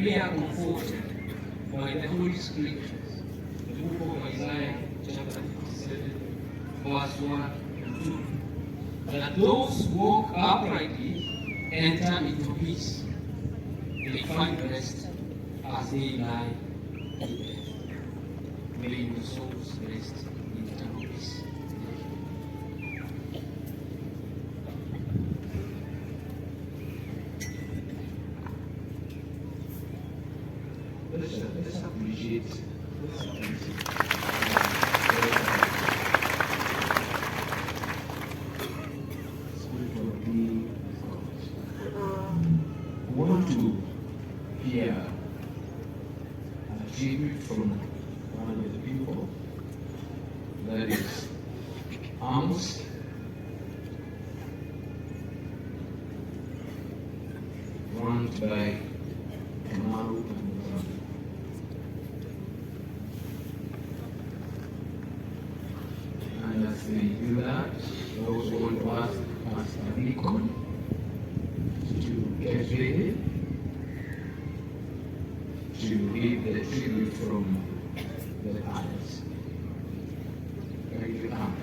we are comforted by the Holy Scriptures. The book of Isaiah, chapter 57, verse 1 and 2. That those who walk uprightly enter into peace. They find rest as they lie in death. May your souls rest in eternal peace. Let's appreciate. Spirit of being God. We want to hear a tribute from one of the people, that is Amos. Warned by Kamaru and Brother. And as they do that, I also want to ask Pastor Nikon to get ready to read the tribute from the palace. Ready to come.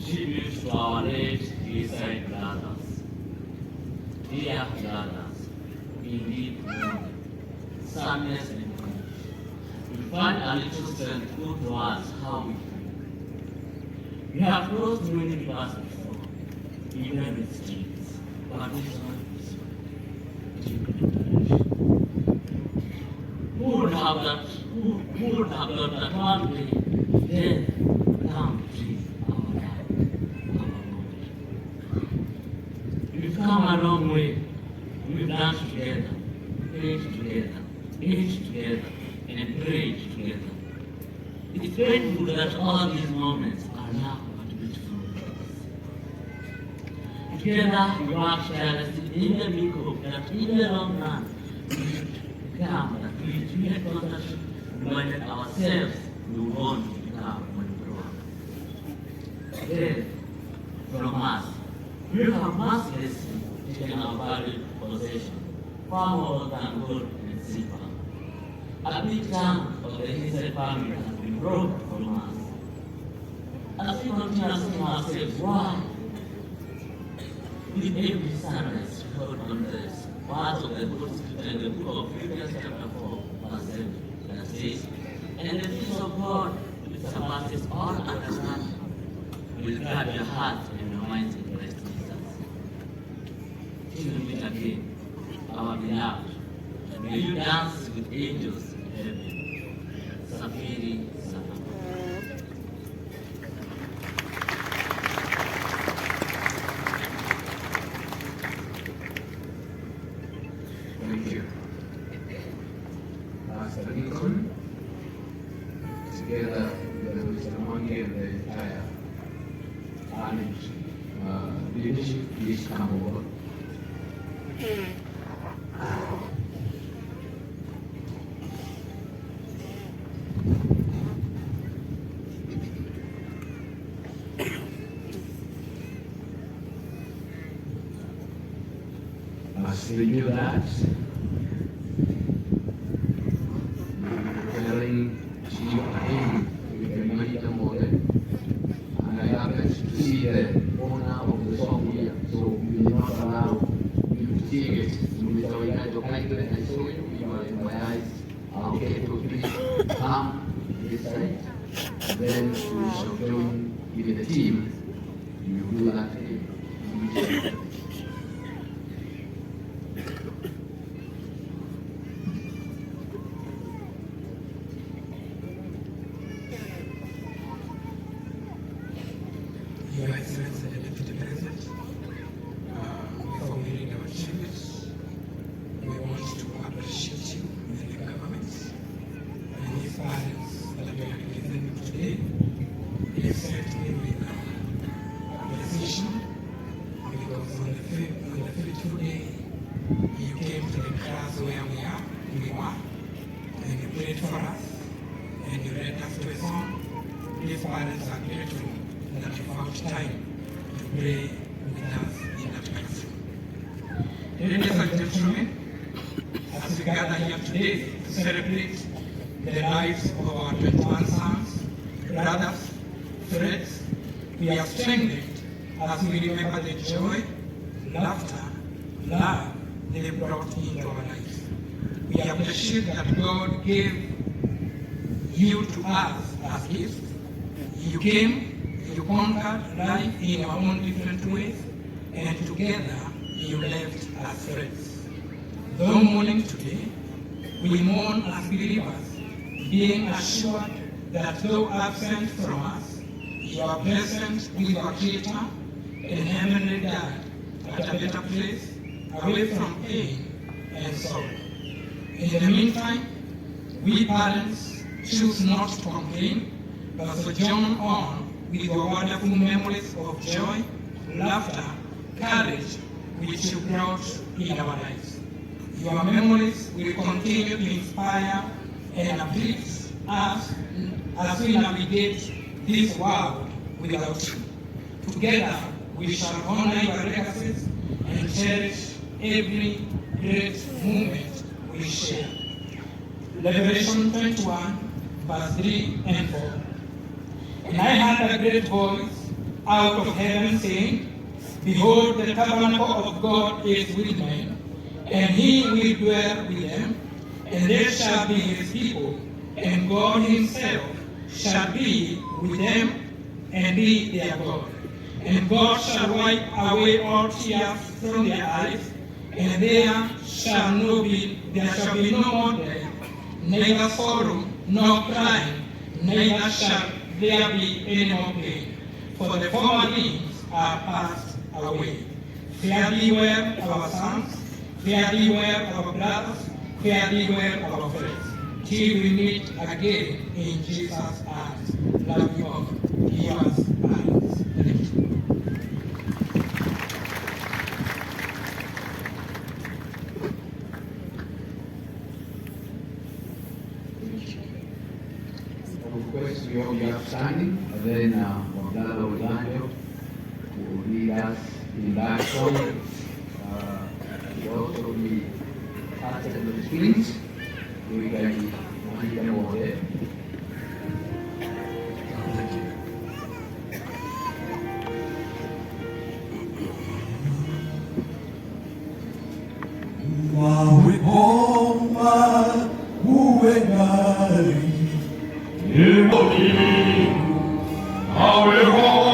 Tribute to our late Eastside brothers. Dear brothers, indeed mourn, sadness and grief. We find a little strength go towards how we feel. We have crossed many rivers before, even with streams, but this one is deep Endarasha. Who would have that? Who would have thought that one day death would come to our life, our world? We've come a long way. We've done together, prayed together, ate together, and prayed together. It's painful that all these moments are now but beautiful memories. Together we work tirelessly in the big hope that in the long run we should become that we had constantly reminded ourselves we want to become when we grow up. Death from us, we have mercilessly taken our valued possession, far more than gold and silver. A big chunk of the Hillside family has been broken from us. As we continue asking ourselves, why? With every sunrise, we hold on the words of the Holy Scripture in the book of Philippians chapter 4, verse 7, that says, and the peace of God, which surpasses all understanding, will guard your hearts and your minds in Christ Jesus. Till we meet again, our beloved, may you dance with angels in heaven. Safiri Safari. Thank you. Pastor Lincoln, together with the ceremony and the entire and leadership, please come over. As they do that, preparing to aim with the American model. And I happened to see the owner of the song here, so we did not allow you to sing it. With our guide, kindly, I saw you, you are in my eyes. Okay, so please come this side. Then we shall join with the team. You will do that thing. Your Excellency, the Deputy President, before we read our tributes, we want to appreciate you and the government and these parents that we are presenting today. They accept with precision You came to the class where we were, and you prayed for us, and you read us to a song. These parents are grateful that you found time to pray with us in that classroom. Ladies and gentlemen, as we gather here today to celebrate the lives of our 21 sons, brothers, friends, we are strengthened as we remember the joy, laughter, love they brought into our lives. We appreciate that God gave you to us as gifts. You came, you conquered life in your own different ways, and together you left as friends. Though mourning today, we mourn as believers, being assured that though absent from us, you are present with your Creator and Heavenly Dad at a better place, away from pain and sorrow. In the meantime, we parents choose not to complain, but sojourn on with your wonderful memories of joy, laughter, courage, which you brought in our lives. Your memories will continue to inspire and uplift us as we navigate this world without you. Together, we shall honor your legacies and cherish every great moment we share. Revelation 21, verse 3 and 4. And I heard a great voice out of heaven saying, Behold, the tabernacle of God is with men, and he will dwell with them, and they shall be his people, and God himself shall be with them and be their God. And God shall wipe away all tears from their eyes, and there shall be no more death, neither sorrow nor crying, neither shall there be any more pain, for the former things are passed away. Fare thee well, our sons, fare thee well, our brothers, fare thee well, our friends, till we meet again in Jesus' arms. Love you all. Give us parents. Thank you. Request we all be outstanding, and then Brother Orlando will lead us in that song. Will also be passed on the screens. We can read them all there. Mawe oma uwe nari Mawe oma